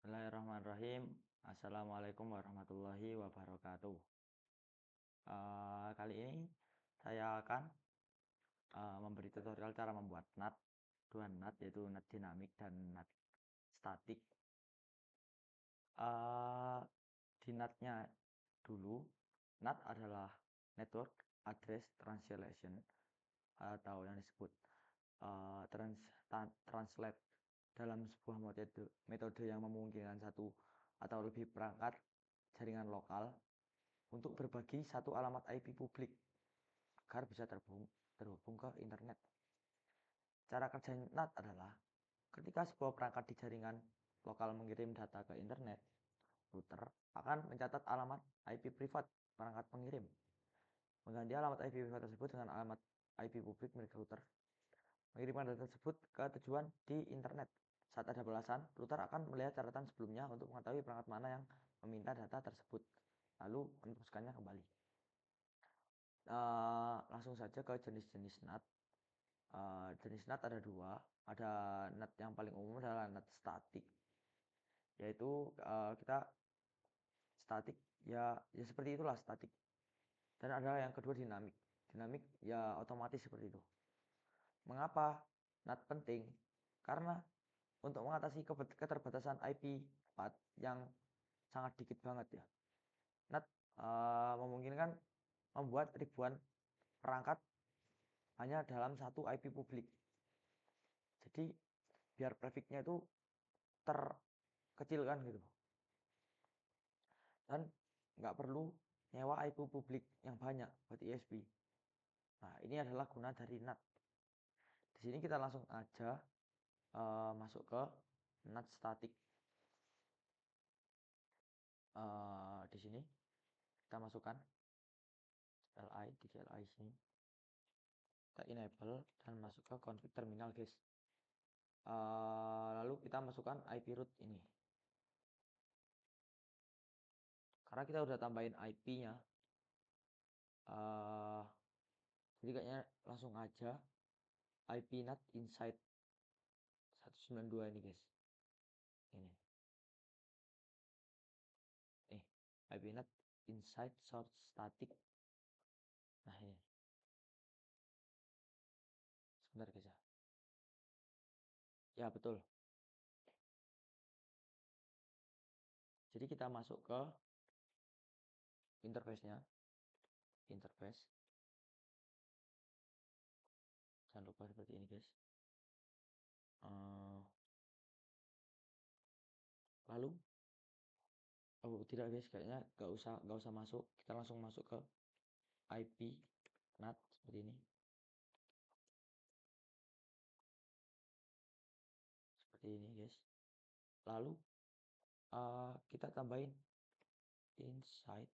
Bismillahirrahmanirrahim. Assalamualaikum warahmatullahi wabarakatuh. Kali ini saya akan memberi tutorial cara membuat NAT, dua NAT yaitu NAT dinamik dan NAT statik. Di NAT-nya dulu, NAT adalah Network Address Translation atau yang disebut translate dalam sebuah metode yang memungkinkan satu atau lebih perangkat jaringan lokal untuk berbagi satu alamat IP publik agar bisa terhubung ke internet. Cara kerja NAT adalah ketika sebuah perangkat di jaringan lokal mengirim data ke internet, router akan mencatat alamat IP privat perangkat pengirim, mengganti alamat IP privat tersebut dengan alamat IP publik milik router, mengirimkan data tersebut ke tujuan di internet. Saat ada balasan, router akan melihat catatan sebelumnya untuk mengetahui perangkat mana yang meminta data tersebut, lalu meneruskannya kembali. Langsung saja ke jenis-jenis NAT. Jenis NAT ada dua. Ada NAT yang paling umum adalah NAT statik, yaitu kita statik ya seperti itulah statik. Dan ada yang kedua dinamik. Dinamik ya otomatis seperti itu. Mengapa NAT penting? Karena untuk mengatasi keterbatasan IP path yang sangat dikit banget ya, NAT memungkinkan membuat ribuan perangkat hanya dalam satu IP publik. Jadi biar prefixnya itu terkecilkan gitu, dan nggak perlu nyewa IP publik yang banyak buat ISP. Nah, ini adalah guna dari NAT. Di sini kita langsung aja masuk ke NAT statik. Di sini kita masukkan CLI sini, kita enable dan masuk ke config terminal guys. Lalu kita masukkan IP root ini, karena kita udah tambahin IP-nya. Jadi kayaknya langsung aja IP NAT inside 192 ini guys. Ini IP NAT inside source static. Nah ini, sebentar guys ya betul. Jadi kita masuk ke interface-nya, interface, jangan lupa seperti ini guys. Lalu tidak guys, kayaknya nggak usah masuk, kita langsung masuk ke IP NAT seperti ini, guys. Lalu kita tambahin inside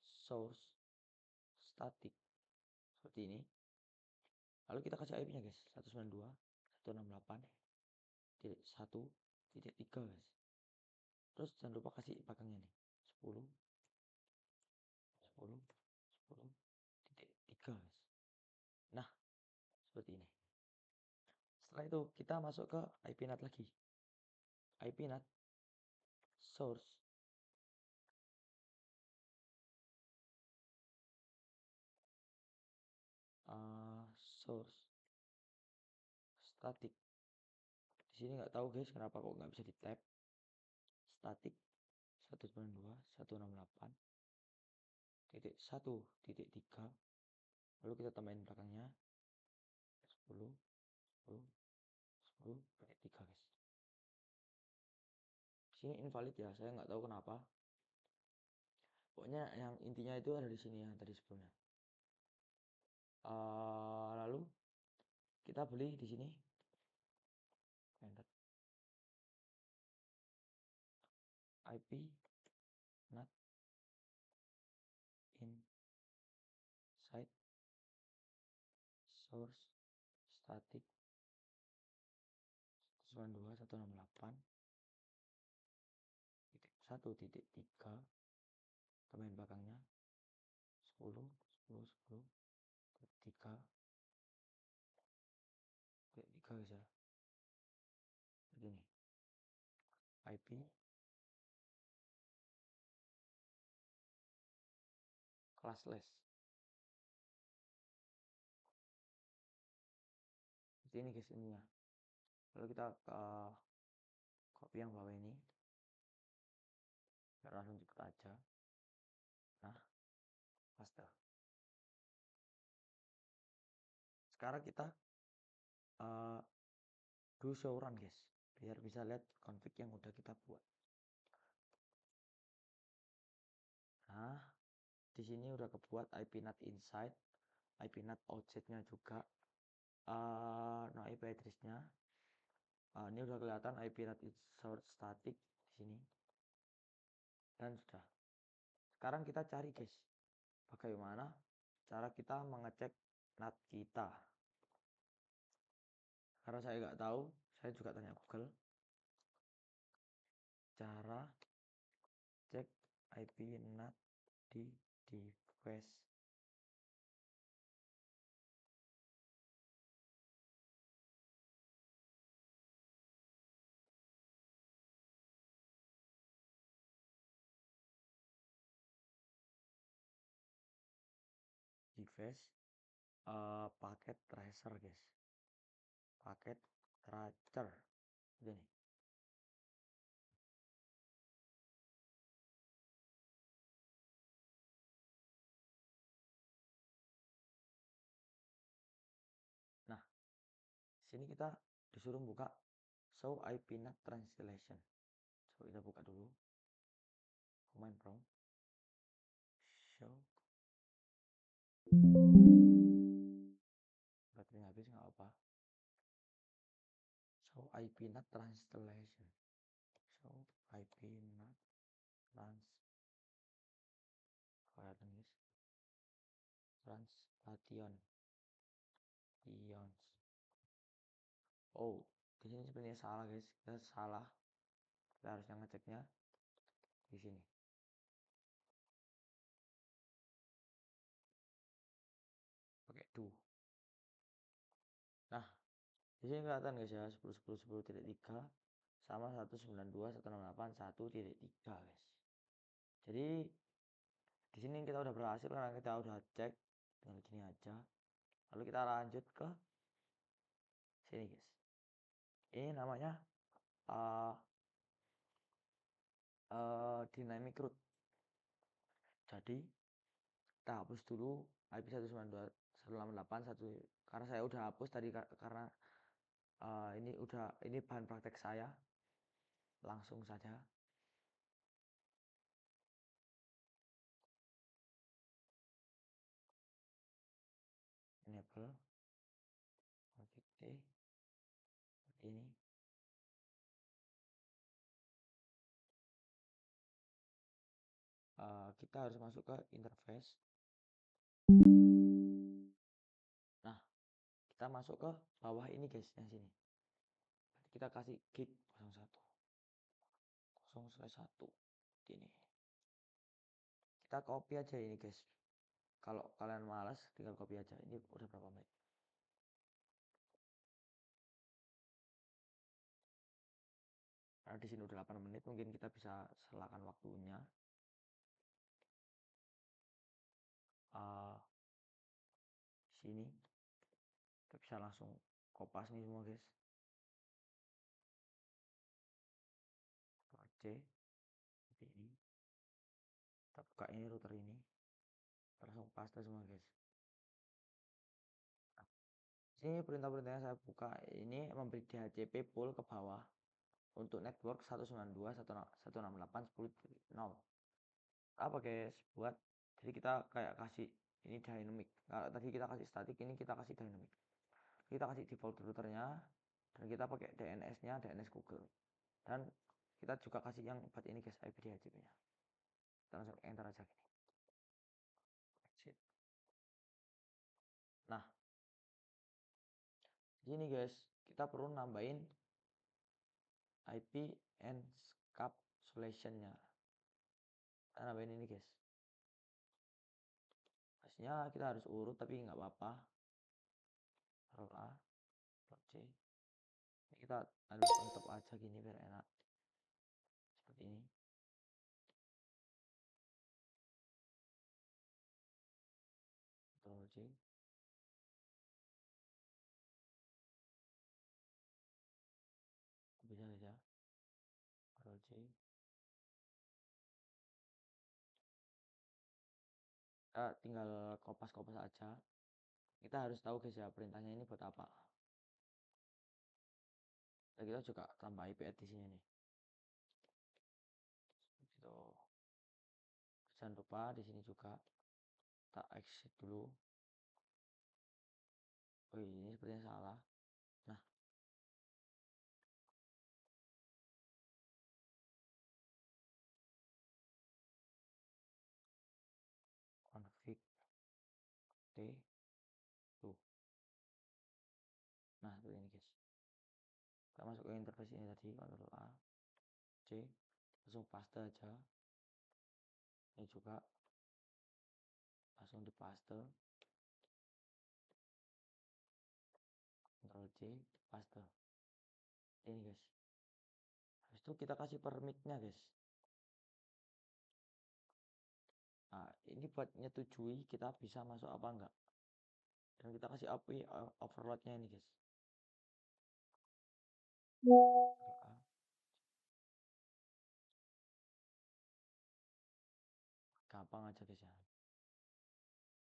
source static seperti ini. Lalu kita kasih IP-nya guys, 192.168.1.3 guys. Terus jangan lupa kasih belakangnya nih, 10.10.10.3 guys. Nah, seperti ini. Setelah itu kita masuk ke IP NAT lagi. IP NAT source source static. Di sini nggak tahu guys kenapa kok nggak bisa di tab. Static 192.168.1.3. Lalu kita tambahin belakangnya 10.10.10.3 guys. Di sini invalid ya, saya nggak tahu kenapa. Pokoknya yang intinya itu ada di sini yang tadi sebelumnya. Lalu kita beli di sini enter IP NAT inside source static 192.168.1.3, tambahin belakangnya 10.10.10.3 guys ya. Begini IP classless. Seperti ini guys ininya. Lalu kita copy yang bawah ini biar langsung cepet aja. Nah, paste. Sekarang kita do show run guys, biar bisa lihat config yang udah kita buat. Nah, di sini udah kebuat IP NAT inside, IP NAT outside-nya juga. Nah, IP address-nya ini udah kelihatan IP NAT insert static di sini. Dan sudah. Sekarang kita cari guys, bagaimana cara kita mengecek NAT kita. Karena saya nggak tahu, saya juga tanya Google. Cara cek IP NAT di device. Device paket tracer guys, paket tracer ini. Nah, sini kita disuruh buka show IP NAT translation. So kita buka dulu command prompt show. Baterai habis nggak apa. Show IP NAT translation. Show IP NAT kelihatan guys. Translation. Ions. Oh, di sini sebenarnya salah guys. Kita salah. Kita harusnya ngeceknya di sini. Pakai do. Nah, di sini kelihatan guys ya 10.10.10.3 sama 192.168.1.3 guys. Jadi di sini kita udah berhasil karena kita udah cek dengan gini aja. Lalu kita lanjut ke sini guys. Ini namanya dynamic root. Jadi kita hapus dulu IP 192.168.1 karena saya udah hapus tadi karena ini bahan praktek saya. Langsung saja enable config D ini. Kita harus masuk ke interface. Nah, kita masuk ke bawah ini guys, yang sini. Kita kasih gig 01 ini. Kita copy aja ini guys. Kalau kalian malas tinggal copy aja. Ini udah berapa menit? Karena di sini udah 8 menit, mungkin kita bisa selakan waktunya. Sini kita bisa langsung kopas nih semua guys. C ini kita buka ini router ini, langsung paste semua guys. Nah, sini perintah-perintahnya saya buka ini memberi DHCP pool ke bawah untuk network 192.168.10.0. Apa guys buat, jadi kita kayak kasih ini dynamic. Kalau tadi kita kasih static, ini kita kasih dynamic. Kita kasih default routernya dan kita pakai DNS-nya DNS Google, dan kita juga kasih yang buat ini guys IP DHCP-nya. Kita langsung enter aja gini. Exit. Nah, gini guys, kita perlu nambahin IP encapsulation-nya. Kita nambahin ini guys. Pastinya kita harus urut tapi nggak apa-apa. Ctrl A, Ctrl C. Ini kita harus tutup aja gini biar enak. ini. Ctrl C. Bisa saja. Ctrl C. Kita tinggal kopas-kopas aja. Kita harus tahu guys ya perintahnya ini buat apa. Dan kita juga tambah IP address di sini nih. Gitu. Jangan lupa di sini juga kita exit dulu. Oh ini sepertinya salah. Nah, config T tuh. Nah seperti ini guys. Kita masuk ke interface ini tadi, Ctrl A, C, langsung paste aja. Ini juga langsung dipaste. Ctrl C, paste. Ini guys. Habis itu kita kasih permitnya guys. Nah ini buat nyetujui kita bisa masuk apa enggak. Dan kita kasih API overloadnya ini guys. Gampang aja guys ya.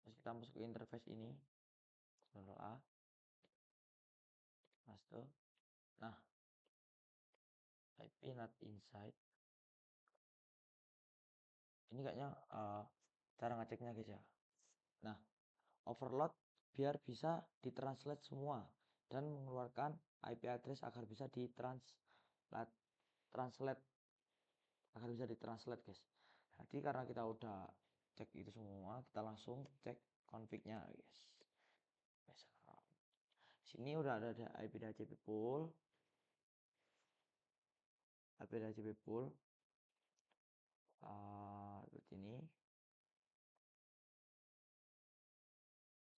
Terus kita masuk ke interface ini. Ctrl A, paste. Nah, IP not inside. Ini kayaknya cara ngeceknya guys ya. Nah, overload biar bisa ditranslate semua dan mengeluarkan IP address agar bisa ditranslate guys. Jadi karena kita udah cek itu semua, kita langsung cek config-nya guys. Sini udah ada IP DHCP pool. IP DHCP pool seperti ini.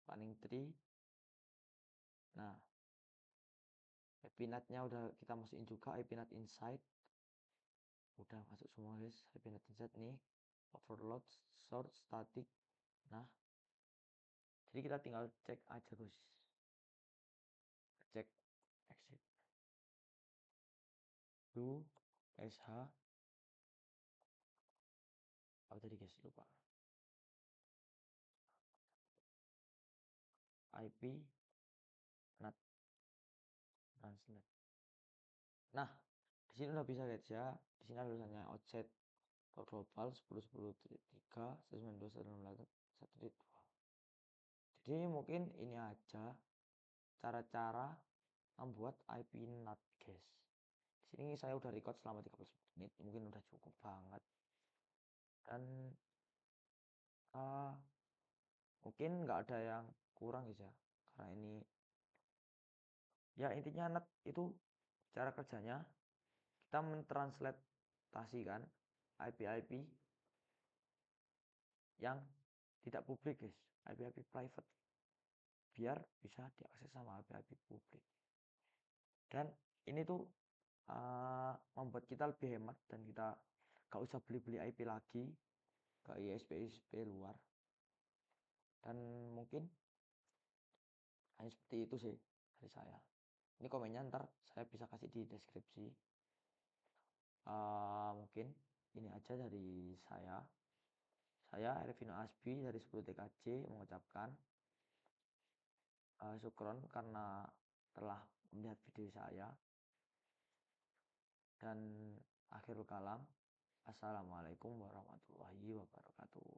Spanning tree. Nah, IP NAT-nya udah kita masukin juga, IP NAT inside. Udah masuk semua guys, IP NAT inside nih. Overload, sort, static. Nah, jadi kita tinggal cek aja guys. Cek exit. Do sh apa tadi guys, lupa. IP NAT translate. Nah, di sini udah bisa guys ya. Di sini ada tulisannya outset global 10.10.3 192.168.1.2. Jadi mungkin ini aja cara-cara membuat IP NAT guys. Di sini saya udah record selama 30 menit, mungkin udah cukup banget. Dan mungkin nggak ada yang kurang guys ya, karena ini ya intinya NAT itu cara kerjanya kita mentranslitasikan IP-IP yang tidak publik guys, IP-IP private biar bisa diakses sama IP-IP publik. Dan ini tuh membuat kita lebih hemat dan kita gak usah beli-beli IP lagi ke ISP-ISP luar. Dan mungkin hanya seperti itu sih dari saya. Ini komennya ntar saya bisa kasih di deskripsi. Mungkin ini aja dari saya. Saya Ervino Asbi dari 10 TKJ mengucapkan syukron karena telah melihat video saya. Dan akhirul kalam, assalamualaikum warahmatullahi wabarakatuh.